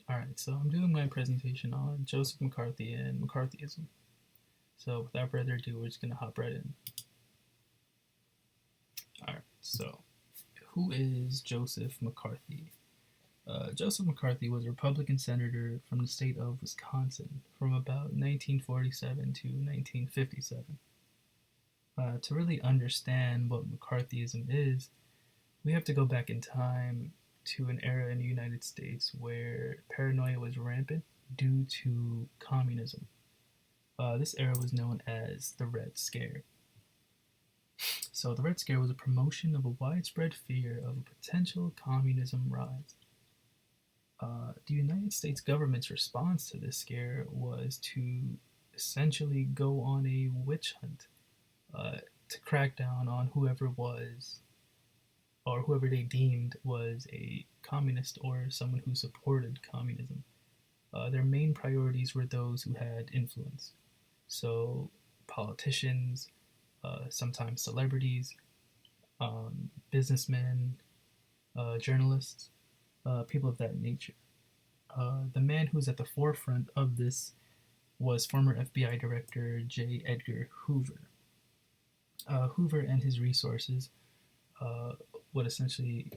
Alright, so I'm doing my presentation on Joseph McCarthy and McCarthyism. So without further ado, we're just going to hop right in. Alright, so who is Joseph McCarthy? Joseph McCarthy was a Republican senator from the state of Wisconsin from about 1947 to 1957. To really understand what McCarthyism is, we have to go back in time to an era in the United States where paranoia was rampant due to communism. This era was known as the Red Scare. So, the Red Scare was a promotion of a widespread fear of a potential communism rise. The United States government's response to this scare was to essentially go on a witch hunt to crack down on whoever was or whoever they deemed was a communist or someone who supported communism. Their main priorities were those who had influence. So, politicians, sometimes celebrities, businessmen, journalists, people of that nature. The man who was at the forefront of this was former FBI Director J. Edgar Hoover. Hoover and his resources would essentially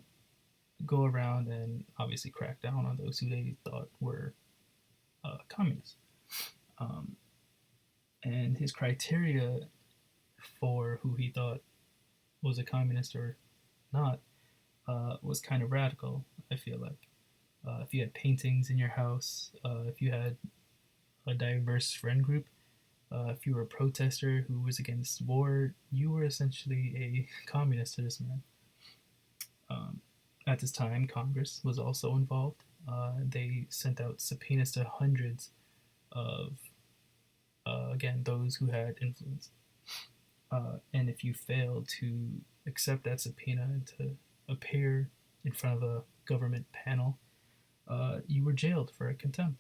go around and obviously crack down on those who they thought were communists. Um, and his criteria for who he thought was a communist or not was kind of radical, I feel like. If you had paintings in your house, if you had a diverse friend group, if you were a protester who was against war, you were essentially a communist to this man. Um, at this time, Congress was also involved. They sent out subpoenas to hundreds of, again, those who had influence. And if you failed to accept that subpoena and to appear in front of a government panel, you were jailed for contempt.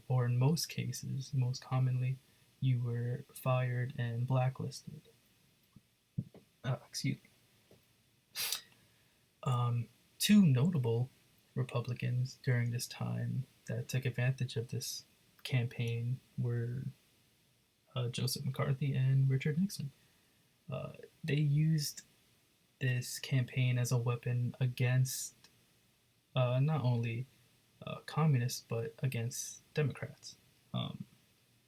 Or in most cases, most commonly, you were fired and blacklisted. Excuse me. Two notable Republicans during this time that took advantage of this campaign were Joseph McCarthy and Richard Nixon. Uh, they used this campaign as a weapon against not only communists but against Democrats. Um,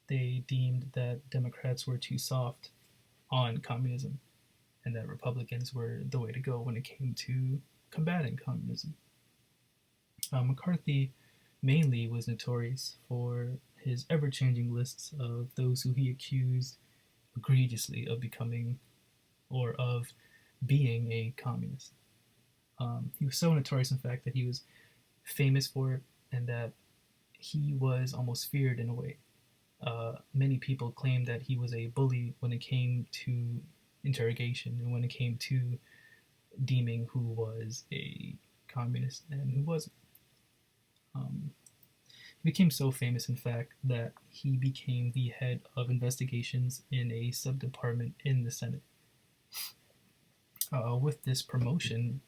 they deemed that Democrats were too soft on communism and that Republicans were the way to go when it came to combating communism. McCarthy mainly was notorious for his ever changing lists of those who he accused egregiously of becoming or of being a communist. He was so notorious, in fact, that he was famous for it and that he was almost feared in a way. Many people claimed that he was a bully when it came to interrogation and when it came to deeming who was a communist and who wasn't. Um, he became so famous, in fact, that he became the head of investigations in a subdepartment in the Senate. With this promotion,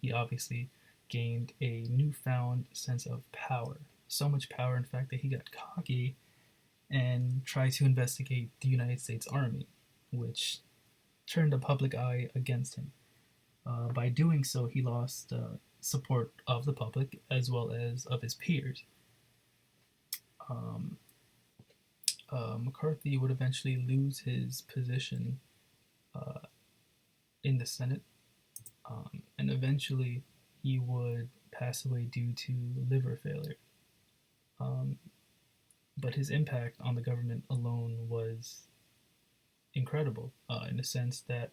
he obviously gained a newfound sense of power. So much power, in fact, that he got cocky and tried to investigate the United States Army, which turned a public eye against him. By doing so, he lost support of the public as well as of his peers. Um, McCarthy would eventually lose his position uh, in the Senate, and eventually he would pass away due to liver failure. Um, but his impact on the government alone was incredible in the sense that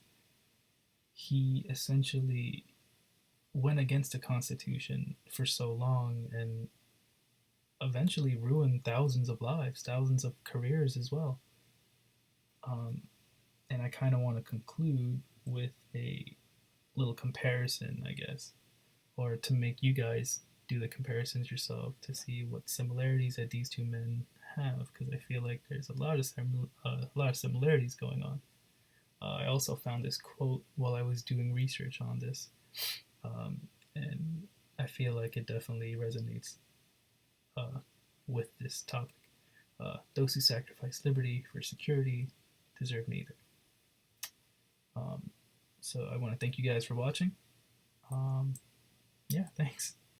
he essentially went against the Constitution for so long and eventually ruined thousands of lives, thousands of careers as well. Um, and I kind of want to conclude with a little comparison, I guess, or to make you guys do the comparisons yourself to see what similarities that these two men have, because I feel like there's a lot of similarities going on. I also found this quote while I was doing research on this, and I feel like it definitely resonates with this topic. Those who sacrifice liberty for security deserve neither. Um, so I want to thank you guys for watching. Yeah, thanks.